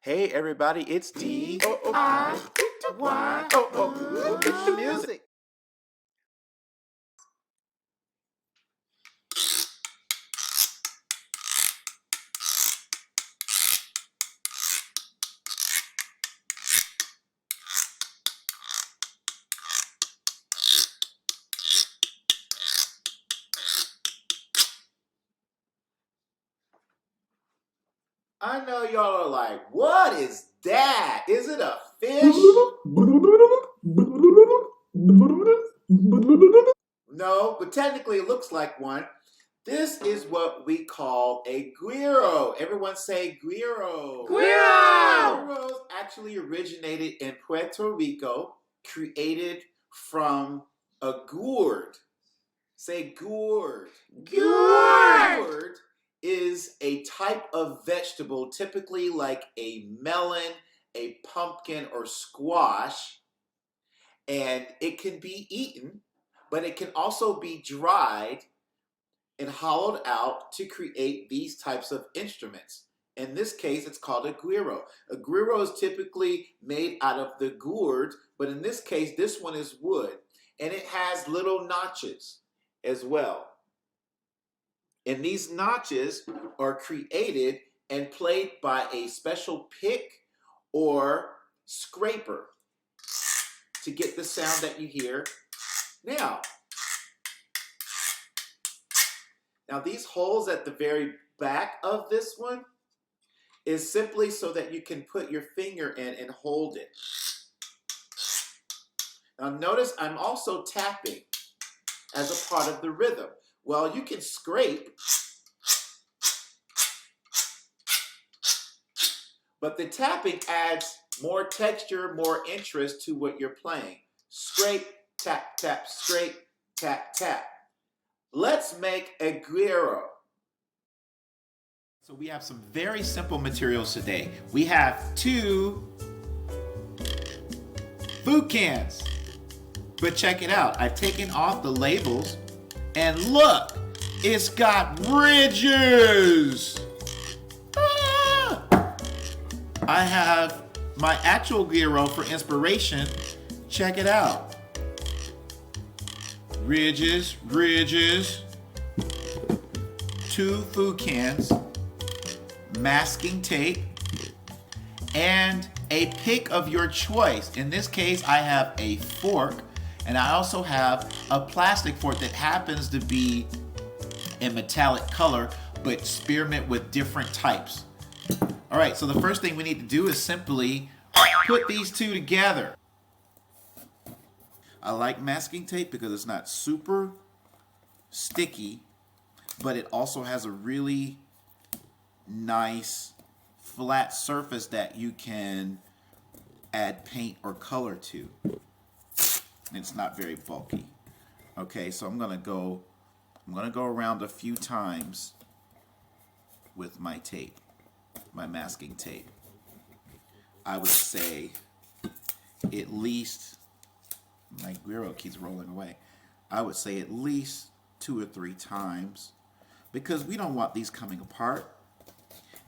Hey everybody, it's D-I-Y. Get the music. I know y'all are like, what is that? Is it a fish? No, but technically it looks like one. This is what we call a guiro. Everyone say guiro. Guiro! Guiros actually originated in Puerto Rico, created from a gourd. Say gourd. Gourd is a type of vegetable, typically like a melon, a pumpkin, or squash, and it can be eaten, but it can also be dried and hollowed out to create these types of instruments. In this case, it's called a gwiro. A gwiro is typically made out of the gourd, but in this case, this one is wood, and it has little notches as well. And these notches are created and played by a special pick or scraper to get the sound that you hear now. Now these holes at the very back of this one is simply so that you can put your finger in and hold it. Now notice I'm also tapping as a part of the rhythm. Well, you can scrape, but the tapping adds more texture, more interest to what you're playing. Scrape, tap, tap, scrape, tap, tap. Let's make a guiro. So we have some very simple materials today. We have 2 food cans. But check it out. I've taken off the labels and look, it's got ridges. Ah! I have my actual gyro for inspiration. Check it out. Ridges, ridges. 2 food cans, masking tape, and a pick of your choice. In this case, I have a fork, and I also have a plastic fork that happens to be a metallic color, but spearmint with different types. All right, so the first thing we need to do is simply put these 2 together. I like masking tape because it's not super sticky, but it also has a really nice flat surface that you can add paint or color to. It's not very bulky. Okay, so I'm gonna go around a few times with my tape, my masking tape. I would say at least, my gyro keeps rolling away. I would say at least 2 or 3 times, because we don't want these coming apart,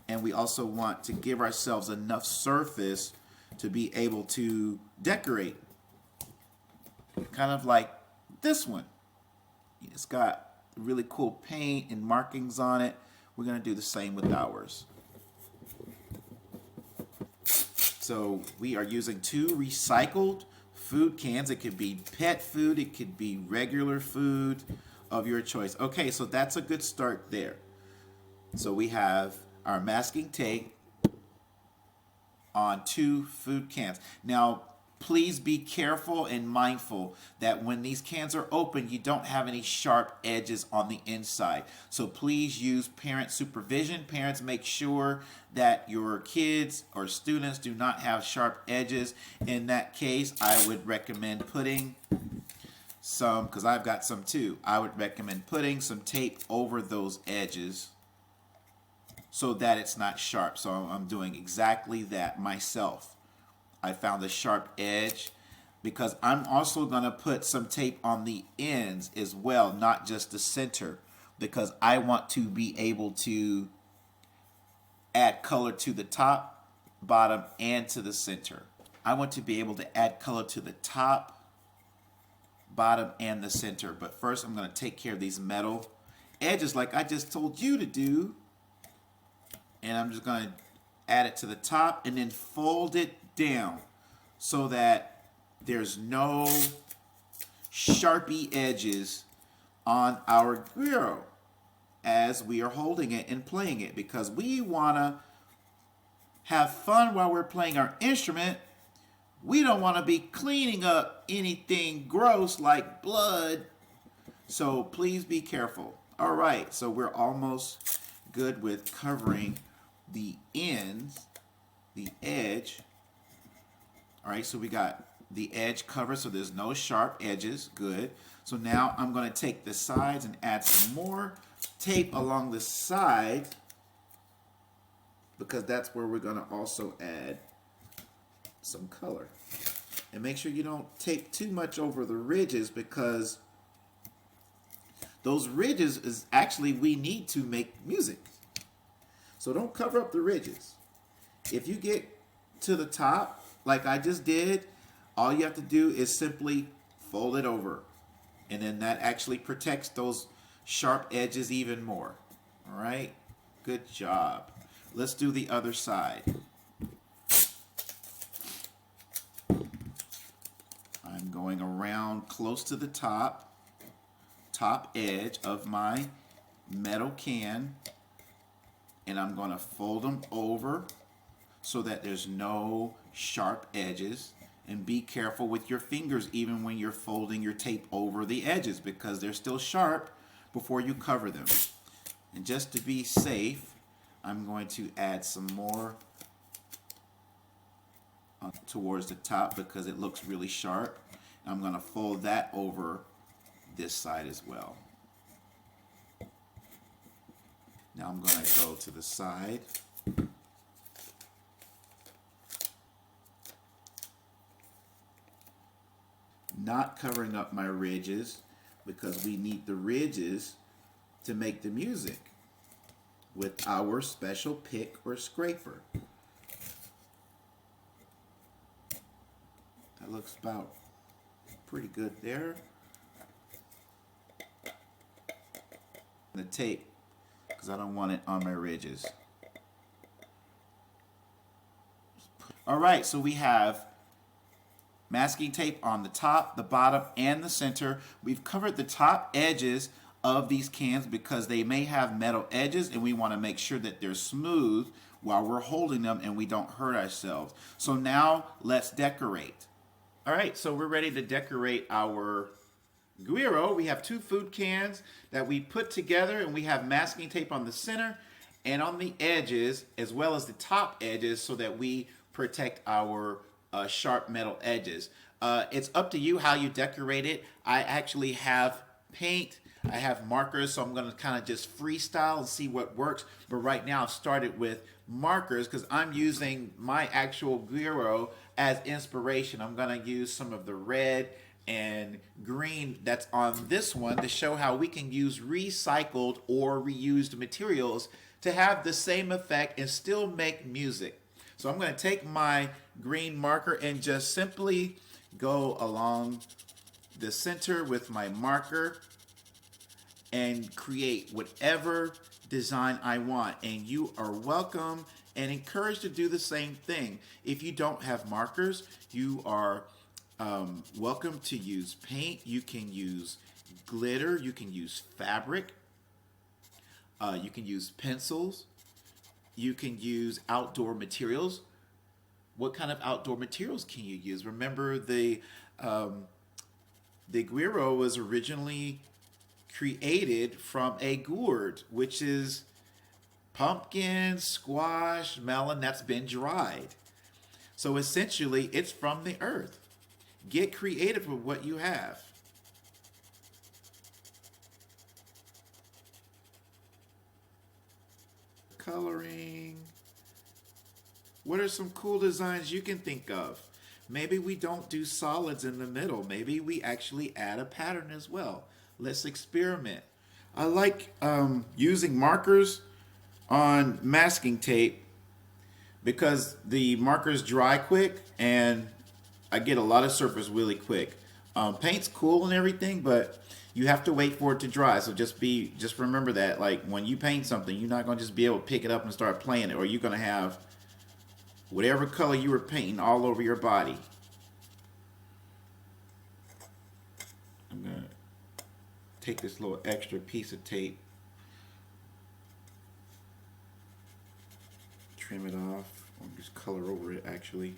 and we also want to give ourselves enough surface to be able to decorate. Kind of like this one. It's got really cool paint and markings on it. We're going to do the same with ours. So we are using 2 recycled food cans. It could be pet food, it could be regular food of your choice. Okay, so that's a good start there. So we have our masking tape on 2 food cans. Now, please be careful and mindful that when these cans are open, you don't have any sharp edges on the inside. So please use parent supervision. Parents, make sure that your kids or students do not have sharp edges. In that case, I would recommend putting some, because I've got some too, I would recommend putting some tape over those edges so that it's not sharp. So I'm doing exactly that myself. I found a sharp edge because I'm also going to put some tape on the ends as well, not just the center, because I want to be able to add color to the top, bottom, and to the center. I want to be able to add color to the top, bottom, and the center. But first I'm going to take care of these metal edges like I just told you to do. And I'm just going to add it to the top and then fold it down so that there's no sharpie edges on our Guiro as we are holding it and playing it, because we want to have fun while we're playing our instrument. We don't want to be cleaning up anything gross like blood. So please be careful. All right, so we're almost good with covering the ends, the edge. All right, so we got the edge covered so there's no sharp edges. Good. So now I'm going to take the sides and add some more tape along the side, because that's where we're going to also add some color. And make sure you don't tape too much over the ridges, because those ridges is actually we need to make music. So don't cover up the ridges. If you get to the top like I just did, all you have to do is simply fold it over, and then that actually protects those sharp edges even more. All right, good job. Let's do the other side. I'm going around close to the top edge of my metal can, and I'm going to fold them over so that there's no sharp edges. And be careful with your fingers even when you're folding your tape over the edges, because they're still sharp before you cover them. And just to be safe, I'm going to add some more towards the top because it looks really sharp. I'm going to fold that over this side as well. Now I'm going to go to the side. Not covering up my ridges, because we need the ridges to make the music with our special pick or scraper. That looks about pretty good there. The tape, because I don't want it on my ridges. All right, so we have masking tape on the top, the bottom, and the center. We've covered the top edges of these cans because they may have metal edges, and we want to make sure that they're smooth while we're holding them and we don't hurt ourselves. So now let's decorate. All right, so we're ready to decorate our Guiro. We have 2 food cans that we put together, and we have masking tape on the center and on the edges, as well as the top edges, so that we protect our sharp metal edges. It's up to you how you decorate it. I actually have paint, I have markers, so I'm going to kind of just freestyle and see what works. But right now I've started with markers because I'm using my actual Guiro as inspiration. I'm going to use some of the red and green that's on this one to show how we can use recycled or reused materials to have the same effect and still make music. So I'm going to take my green marker and just simply go along the center with my marker and create whatever design I want. And you are welcome and encouraged to do the same thing. If you don't have markers, you are welcome to use paint. You can use glitter. You can use fabric. You can use pencils. You can use outdoor materials. What kind of outdoor materials can you use? Remember, the Guiro was originally created from a gourd, which is pumpkin, squash, melon that's been dried. So essentially, it's from the earth. Get creative with what you have. Coloring. What are some cool designs you can think of? Maybe we don't do solids in the middle. Maybe we actually add a pattern as well. Let's experiment. I like using markers on masking tape because the markers dry quick and I get a lot of surface really quick. Paint's cool and everything, but you have to wait for it to dry. So just remember that, like when you paint something, you're not gonna just be able to pick it up and start playing it, or you're gonna have whatever color you were painting all over your body. I'm gonna take this little extra piece of tape, trim it off, or just color over it actually.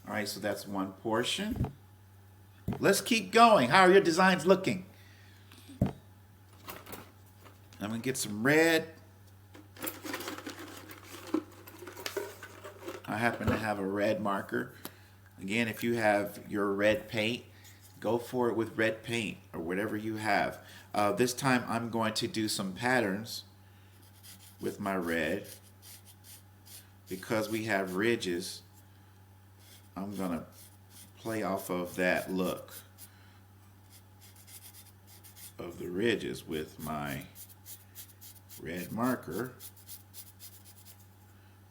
All right, so that's one portion. Let's keep going. How are your designs looking? I'm gonna get some red. I happen to have a red marker. Again, if you have your red paint, go for it with red paint or whatever you have. This time I'm going to do some patterns with my red. Because we have ridges, I'm gonna play off of that look of the ridges with my red marker.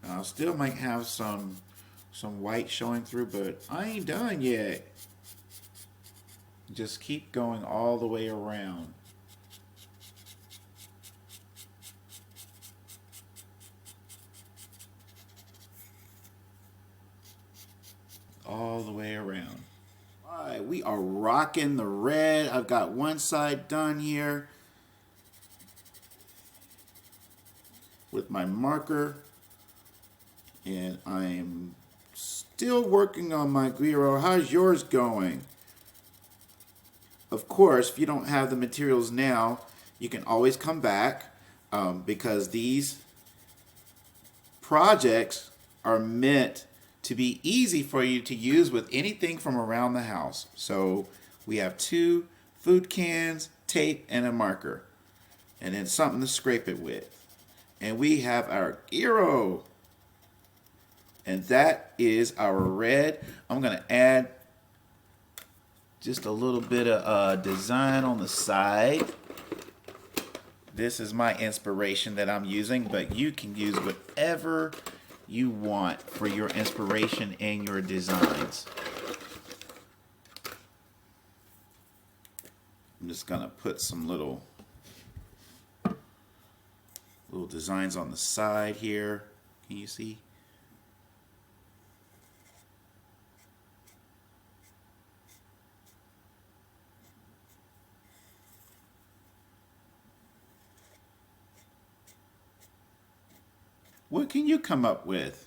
Now, I still might have some white showing through, but I ain't done yet. Just keep going all the way around. All the way around. All right, we are rocking the red. I've got one side done here with my marker, and I am still working on my Guiro. How's yours going? Of course, if you don't have the materials now, you can always come back because these projects are meant to be easy for you to use with anything from around the house. So we have 2 food cans, tape, and a marker, and then something to scrape it with. And we have our Guiro, and that is our red. I'm gonna add just a little bit of design on the side. This is my inspiration that I'm using, but you can use whatever you want for your inspiration and your designs. I'm just gonna put some little designs on the side here. Can you see? What can you come up with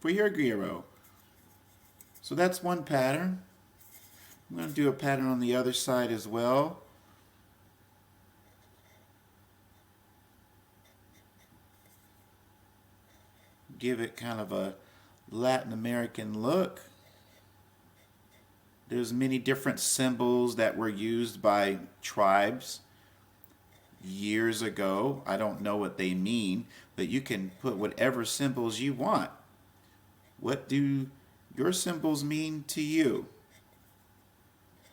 for your Guiro? So that's one pattern. I'm going to do a pattern on the other side as well. Give it kind of a Latin American look. There's many different symbols that were used by tribes years ago. I don't know what they mean, but you can put whatever symbols you want. What do your symbols mean to you?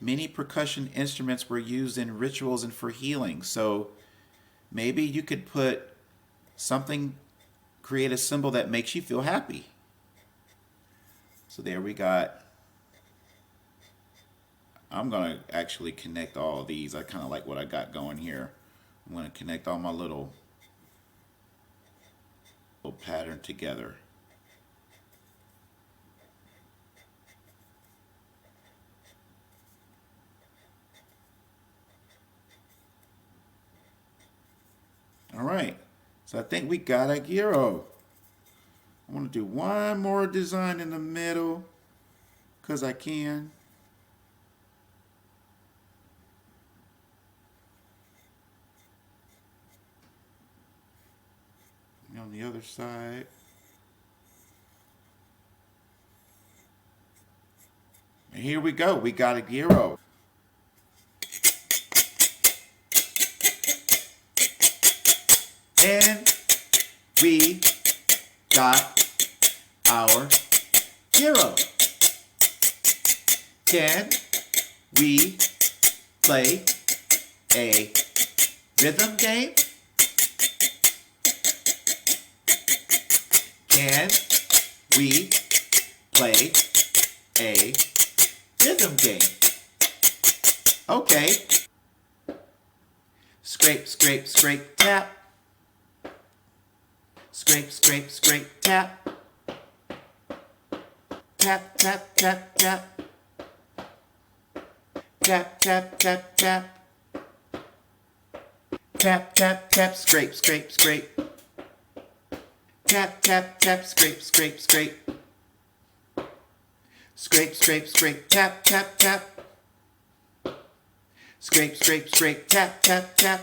Many percussion instruments were used in rituals and for healing, so maybe you could put something, create a symbol that makes you feel happy. So there we got. I'm going to actually connect all of these. I kind of like what I got going here. I'm going to connect all my little pattern together. All right, so I think we got a Guiro. I want to do one more design in the middle because I can. On the other side. And here we go. We got a Guiro. And we got our Guiro. Can we play a rhythm game? and we play a rhythm game. Okay. Scrape, scrape, scrape, tap. Scrape, scrape, scrape, tap. Tap, tap, tap, tap. Tap, tap, tap, tap. Tap, tap, tap, scrape, scrape, scrape. Tap, tap, tap, scrape, scrape, scrape. Scrape, scrape, scrape, tap, tap, tap. Scrape, scrape, scrape, tap, tap, tap.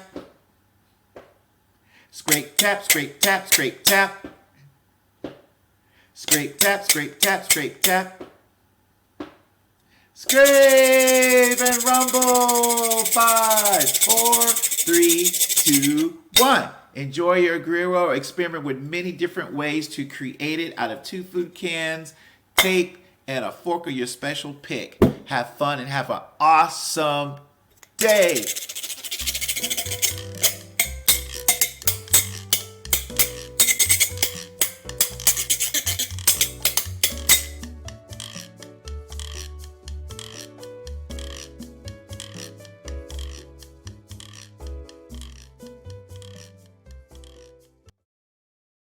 Scrape, tap, scrape, tap, scrape, tap. Scrape, tap, scrape, tap, scrape, tap. Scrape and rumble. 5, 4, 3, 2, 1. Enjoy your Guiro. Experiment with many different ways to create it out of 2 food cans, tape, and a fork of your special pick. Have fun and have an awesome day.